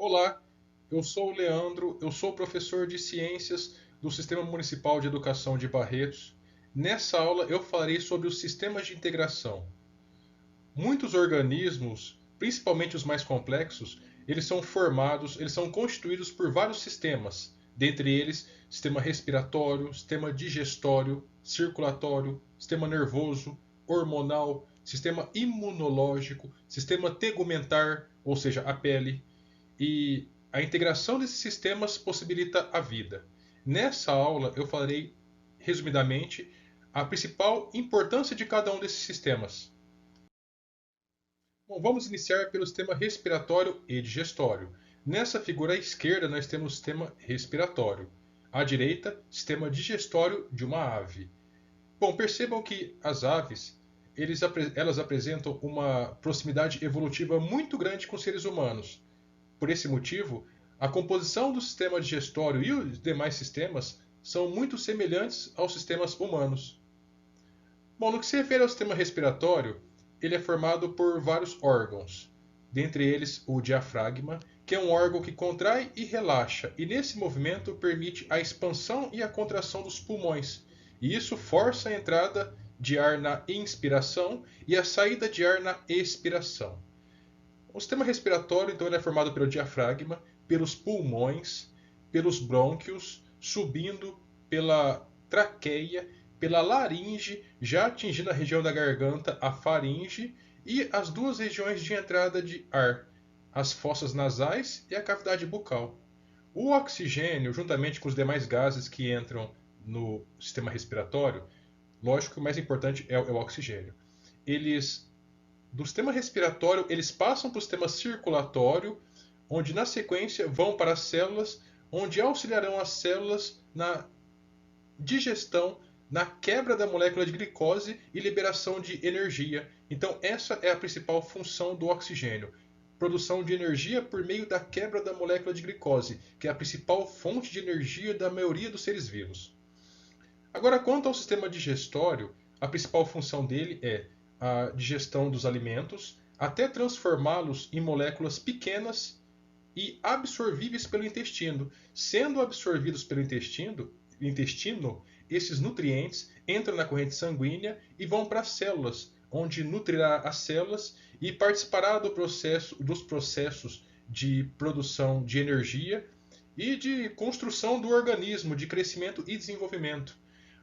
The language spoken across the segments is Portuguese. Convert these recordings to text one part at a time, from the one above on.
Olá, eu sou o Leandro, eu sou professor de Ciências do Sistema Municipal de Educação de Barretos. Nessa aula eu falarei sobre os sistemas de integração. Muitos organismos, principalmente os mais complexos, eles são constituídos por vários sistemas, dentre eles sistema respiratório, sistema digestório, circulatório, sistema nervoso, hormonal, sistema imunológico, sistema tegumentar, ou seja, a pele, e a integração desses sistemas possibilita a vida. Nessa aula eu falarei, resumidamente, a principal importância de cada um desses sistemas. Bom, vamos iniciar pelo sistema respiratório e digestório. Nessa figura à esquerda nós temos o sistema respiratório. À direita, sistema digestório de uma ave. Bom, percebam que as aves elas apresentam uma proximidade evolutiva muito grande com os seres humanos. Por esse motivo, a composição do sistema digestório e os demais sistemas são muito semelhantes aos sistemas humanos. Bom, no que se refere ao sistema respiratório, ele é formado por vários órgãos, dentre eles o diafragma, que é um órgão que contrai e relaxa, e nesse movimento permite a expansão e a contração dos pulmões, e isso força a entrada de ar na inspiração e a saída de ar na expiração. O sistema respiratório, então, ele é formado pelo diafragma, pelos pulmões, pelos brônquios, subindo pela traqueia, pela laringe, já atingindo a região da garganta, a faringe, e as duas regiões de entrada de ar, as fossas nasais e a cavidade bucal. O oxigênio, juntamente com os demais gases que entram no sistema respiratório, lógico que o mais importante é o oxigênio. Eles Do sistema respiratório, eles passam para o sistema circulatório, onde na sequência vão para as células, onde auxiliarão as células na digestão, na quebra da molécula de glicose e liberação de energia. Então, essa é a principal função do oxigênio. Produção de energia por meio da quebra da molécula de glicose, que é a principal fonte de energia da maioria dos seres vivos. Agora, quanto ao sistema digestório, a principal função dele é a digestão dos alimentos até transformá-los em moléculas pequenas e absorvíveis pelo intestino. Sendo absorvidos pelo intestino, esses nutrientes entram na corrente sanguínea e vão para as células, onde nutrirá as células e participará dos processos de produção de energia e de construção do organismo, de crescimento e desenvolvimento.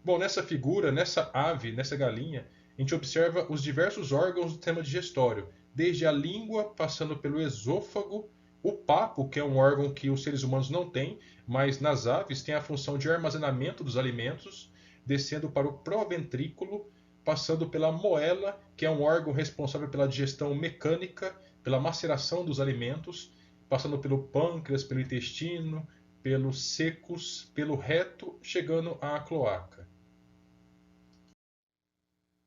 Bom, nessa figura, nessa ave, nessa galinha, a gente observa os diversos órgãos do sistema digestório, desde a língua, passando pelo esôfago, o papo, que é um órgão que os seres humanos não têm, mas nas aves tem a função de armazenamento dos alimentos, descendo para o proventrículo, passando pela moela, que é um órgão responsável pela digestão mecânica, pela maceração dos alimentos, passando pelo pâncreas, pelo intestino, pelos secos, pelo reto, chegando à cloaca.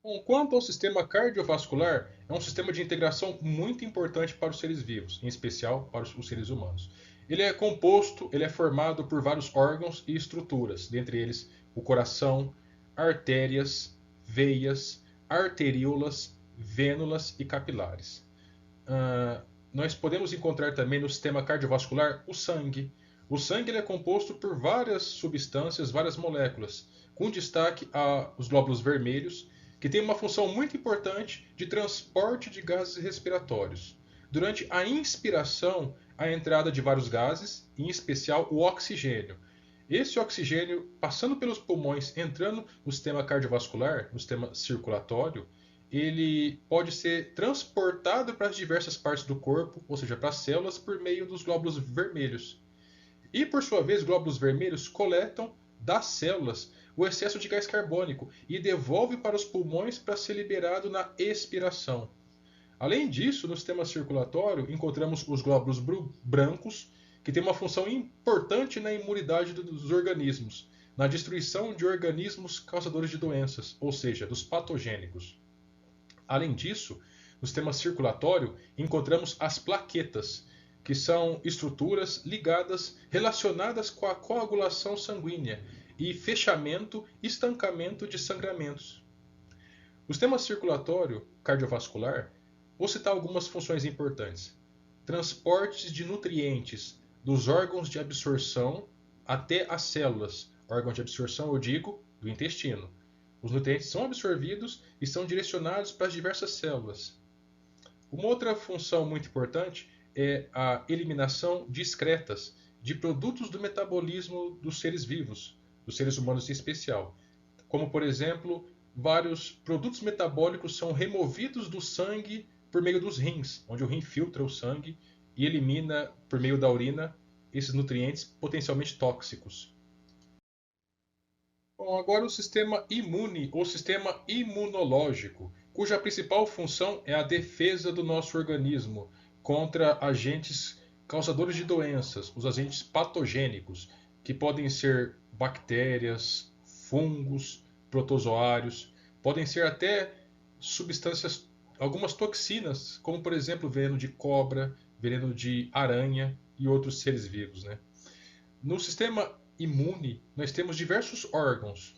Bom, quanto ao sistema cardiovascular, é um sistema de integração muito importante para os seres vivos, em especial para os seres humanos. Ele é formado por vários órgãos e estruturas, dentre eles o coração, artérias, veias, arteríolas, vênulas e capilares. Nós podemos encontrar também no sistema cardiovascular o sangue. O sangue ele é composto por várias substâncias, várias moléculas, com destaque aos glóbulos vermelhos, que têm uma função muito importante de transporte de gases respiratórios. Durante a inspiração, a entrada de vários gases, em especial o oxigênio. Esse oxigênio, passando pelos pulmões, entrando no sistema cardiovascular, no sistema circulatório, ele pode ser transportado para as diversas partes do corpo, ou seja, para as células, por meio dos glóbulos vermelhos. E, por sua vez, glóbulos vermelhos coletam das células o excesso de gás carbônico e devolve para os pulmões para ser liberado na expiração. Além disso, no sistema circulatório, encontramos os glóbulos brancos, que têm uma função importante na imunidade dos organismos, na destruição de organismos causadores de doenças, ou seja, dos patogênicos. Além disso, no sistema circulatório, encontramos as plaquetas, que são estruturas ligadas, relacionadas com a coagulação sanguínea e fechamento, estancamento de sangramentos. O sistema circulatório cardiovascular, vou citar algumas funções importantes. transportes de nutrientes dos órgãos de absorção até as células. Órgão de absorção, eu digo, do intestino. Os nutrientes são absorvidos e são direcionados para as diversas células. Uma outra função muito importante é a eliminação discretas de produtos do metabolismo dos seres vivos, dos seres humanos em especial. Como, por exemplo, vários produtos metabólicos são removidos do sangue por meio dos rins, onde o rim filtra o sangue e elimina, por meio da urina, esses nutrientes potencialmente tóxicos. Bom, agora o sistema imune ou sistema imunológico, cuja principal função é a defesa do nosso organismo contra agentes causadores de doenças, os agentes patogênicos, que podem ser bactérias, fungos, protozoários, podem ser até substâncias, algumas toxinas, como por exemplo veneno de cobra, veneno de aranha e outros seres vivos, né? No sistema imune, nós temos diversos órgãos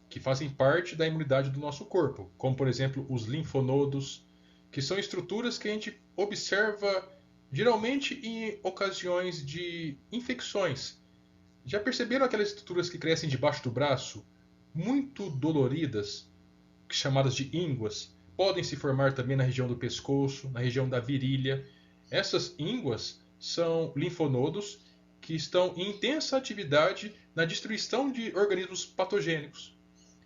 que fazem parte da imunidade do nosso corpo, como por exemplo os linfonodos, que são estruturas que a gente observa geralmente em ocasiões de infecções. Já perceberam aquelas estruturas que crescem debaixo do braço, muito doloridas, chamadas de ínguas? Podem se formar também na região do pescoço, na região da virilha. Essas ínguas são linfonodos que estão em intensa atividade na destruição de organismos patogênicos.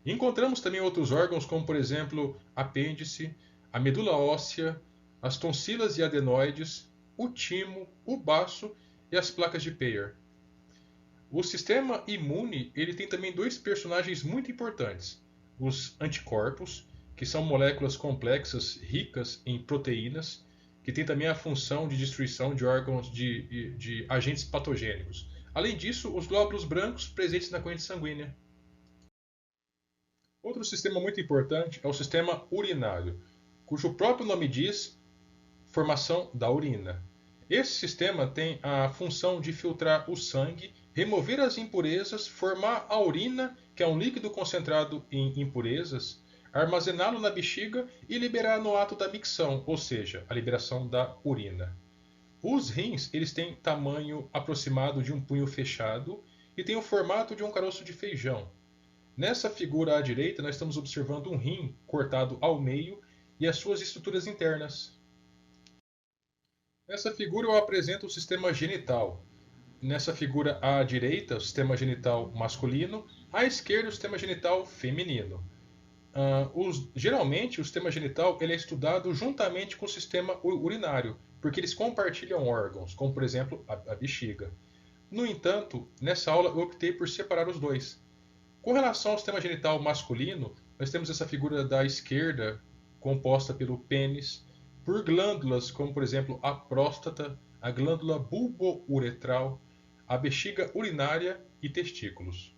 Encontramos também outros órgãos, como por exemplo apêndice, a medula óssea, as tonsilas e adenoides, o timo, o baço e as placas de Peyer. O sistema imune ele tem também dois personagens muito importantes: os anticorpos, que são moléculas complexas ricas em proteínas, que têm também a função de destruição de órgãos de agentes patogênicos. Além disso, os glóbulos brancos presentes na corrente sanguínea. Outro sistema muito importante é o sistema urinário, cujo próprio nome diz formação da urina. Esse sistema tem a função de filtrar o sangue, remover as impurezas, formar a urina, que é um líquido concentrado em impurezas, armazená-lo na bexiga e liberar no ato da micção, ou seja, a liberação da urina. Os rins eles têm tamanho aproximado de um punho fechado e têm o formato de um caroço de feijão. Nessa figura à direita, nós estamos observando um rim cortado ao meio e as suas estruturas internas. Nessa figura eu apresento o sistema genital. Nessa figura à direita, o sistema genital masculino, à esquerda, o sistema genital feminino. Geralmente, o sistema genital ele é estudado juntamente com o sistema urinário, porque eles compartilham órgãos, como por exemplo a bexiga. No entanto, nessa aula eu optei por separar os dois. Com relação ao sistema genital masculino, nós temos essa figura da esquerda, composta pelo pênis, por glândulas como por exemplo a próstata, a glândula bulbouretral, a bexiga urinária e testículos.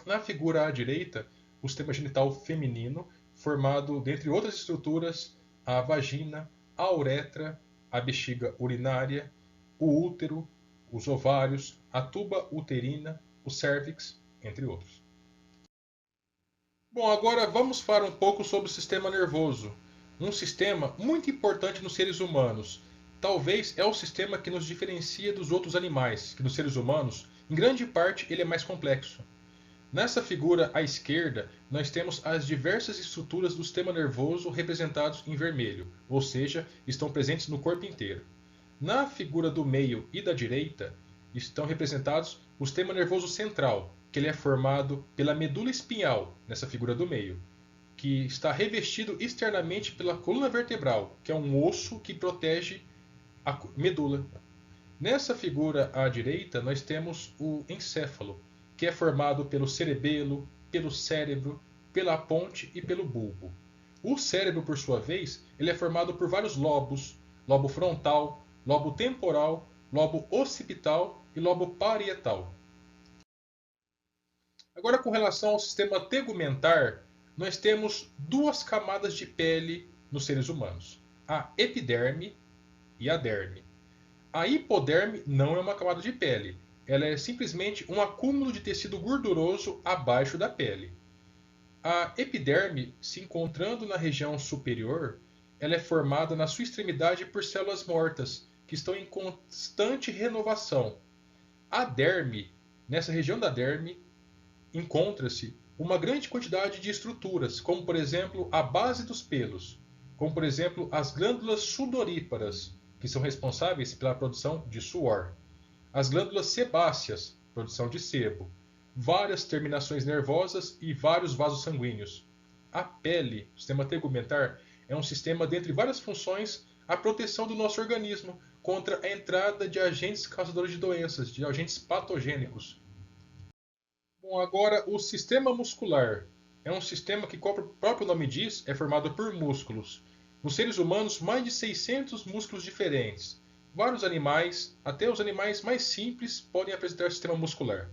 Na figura à direita, o sistema genital feminino, formado, dentre outras estruturas, a vagina, a uretra, a bexiga urinária, o útero, os ovários, a tuba uterina, o cérvix, entre outros. Bom, agora vamos falar um pouco sobre o sistema nervoso, um sistema muito importante nos seres humanos. Talvez é o sistema que nos diferencia dos outros animais, que nos seres humanos, em grande parte, ele é mais complexo. Nessa figura à esquerda, nós temos as diversas estruturas do sistema nervoso representados em vermelho, ou seja, estão presentes no corpo inteiro. Na figura do meio e da direita, estão representados o sistema nervoso central, que ele é formado pela medula espinhal, nessa figura do meio, que está revestido externamente pela coluna vertebral, que é um osso que protege a medula. Nessa figura à direita, nós temos o encéfalo, que é formado pelo cerebelo, pelo cérebro, pela ponte e pelo bulbo. O cérebro, por sua vez, ele é formado por vários lobos: lobo frontal, lobo temporal, lobo occipital e lobo parietal. Agora, com relação ao sistema tegumentar, nós temos duas camadas de pele nos seres humanos: a epiderme e a derme. A hipoderme não é uma camada de pele, ela é simplesmente um acúmulo de tecido gorduroso abaixo da pele. A epiderme, se encontrando na região superior, ela é formada na sua extremidade por células mortas, que estão em constante renovação. A derme, nessa região da derme, encontra-se uma grande quantidade de estruturas, como por exemplo a base dos pelos, como por exemplo as glândulas sudoríparas, que são responsáveis pela produção de suor, as glândulas sebáceas, produção de sebo, várias terminações nervosas e vários vasos sanguíneos. A pele, o sistema tegumentar, é um sistema dentre várias funções a proteção do nosso organismo contra a entrada de agentes causadores de doenças, de agentes patogênicos. Bom, agora o sistema muscular é um sistema que, como o próprio nome diz, é formado por músculos. Nos seres humanos, mais de 600 músculos diferentes. Vários animais, até os animais mais simples, podem apresentar sistema muscular.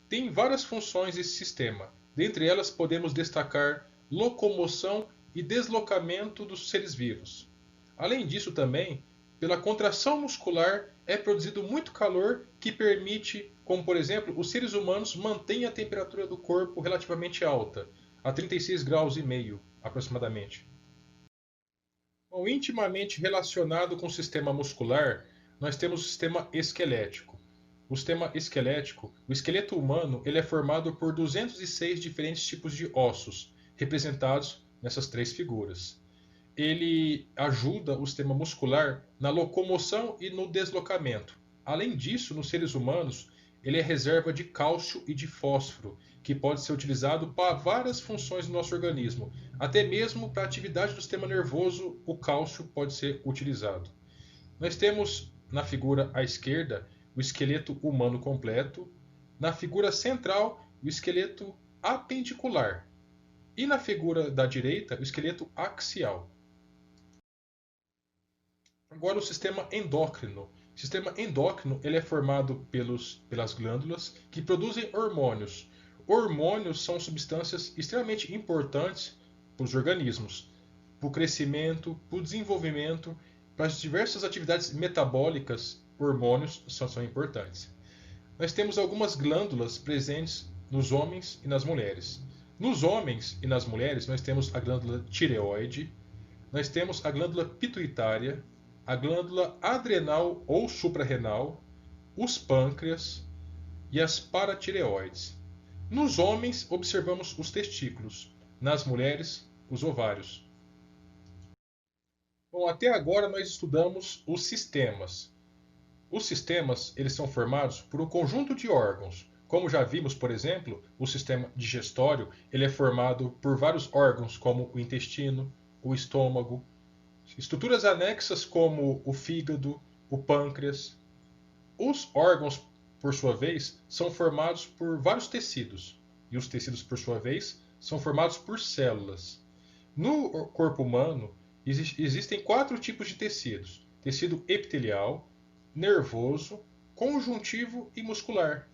Tem várias funções esse sistema. Dentre elas, podemos destacar locomoção e deslocamento dos seres vivos. Além disso, também, pela contração muscular, é produzido muito calor que permite, como por exemplo, os seres humanos mantêm a temperatura do corpo relativamente alta, a 36 graus e meio aproximadamente. Bom, intimamente relacionado com o sistema muscular, nós temos o sistema esquelético. O sistema esquelético, o esqueleto humano, ele é formado por 206 diferentes tipos de ossos, representados nessas três figuras. Ele ajuda o sistema muscular na locomoção e no deslocamento. Além disso, nos seres humanos, ele é reserva de cálcio e de fósforo, que pode ser utilizado para várias funções do nosso organismo. Até mesmo para a atividade do sistema nervoso, o cálcio pode ser utilizado. Nós temos na figura à esquerda o esqueleto humano completo, na figura central o esqueleto apendicular e na figura da direita o esqueleto axial. Agora o sistema endócrino. O sistema endócrino ele é formado pelas glândulas que produzem hormônios. Hormônios são substâncias extremamente importantes para os organismos, para o crescimento, para o desenvolvimento, para as diversas atividades metabólicas, hormônios são importantes. Nós temos algumas glândulas presentes nos homens e nas mulheres. Nos homens e nas mulheres, nós temos a glândula tireoide, nós temos a glândula pituitária, a glândula adrenal ou suprarrenal, os pâncreas e as paratireoides. Nos homens, observamos os testículos, nas mulheres, os ovários. Bom, até agora nós estudamos os sistemas. Os sistemas eles são formados por um conjunto de órgãos. Como já vimos, por exemplo, o sistema digestório ele é formado por vários órgãos, como o intestino, o estômago, estruturas anexas como o fígado, o pâncreas. Os órgãos, por sua vez, são formados por vários tecidos. E os tecidos, por sua vez, são formados por células. No corpo humano, existem 4 tipos de tecidos: tecido epitelial, nervoso, conjuntivo e muscular.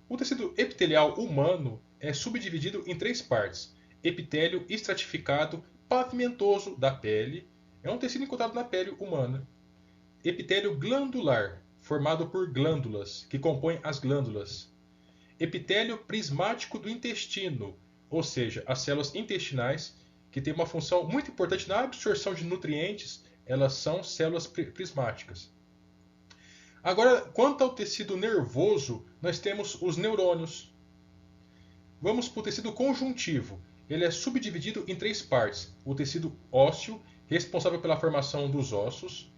O tecido epitelial humano é subdividido em 3 partes: epitélio estratificado pavimentoso da pele, é um tecido encontrado na pele humana. Epitélio glandular, formado por glândulas, que compõem as glândulas. Epitélio prismático do intestino, ou seja, as células intestinais, que têm uma função muito importante na absorção de nutrientes, elas são células prismáticas. Agora, quanto ao tecido nervoso, nós temos os neurônios. Vamos para o tecido conjuntivo. Ele é subdividido em 3 partes: o tecido ósseo, responsável pela formação dos ossos,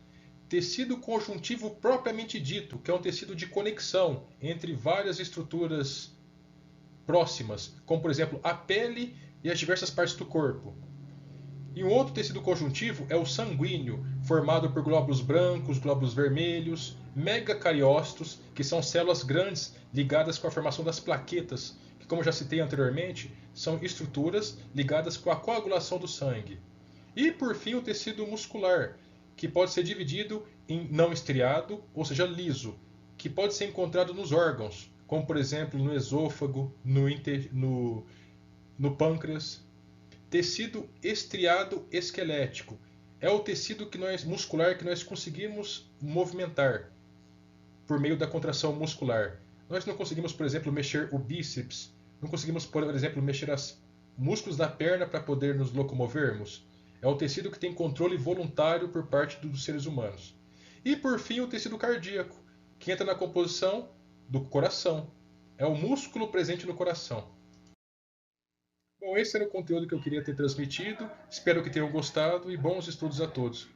tecido conjuntivo propriamente dito, que é um tecido de conexão entre várias estruturas próximas, como por exemplo a pele e as diversas partes do corpo. E um outro tecido conjuntivo é o sanguíneo, formado por glóbulos brancos, glóbulos vermelhos, megacariócitos, que são células grandes ligadas com a formação das plaquetas, que, como já citei anteriormente, são estruturas ligadas com a coagulação do sangue. E, por fim, o tecido muscular, que pode ser dividido em não estriado, ou seja, liso, que pode ser encontrado nos órgãos, como por exemplo no esôfago, no pâncreas. Tecido estriado esquelético é o tecido muscular que nós conseguimos movimentar por meio da contração muscular. Nós não conseguimos, por exemplo, mexer o bíceps, não conseguimos, por exemplo, mexer os músculos da perna para poder nos locomovermos. É o tecido que tem controle voluntário por parte dos seres humanos. E por fim, o tecido cardíaco, que entra na composição do coração. É o músculo presente no coração. Bom, esse era o conteúdo que eu queria ter transmitido. Espero que tenham gostado e bons estudos a todos.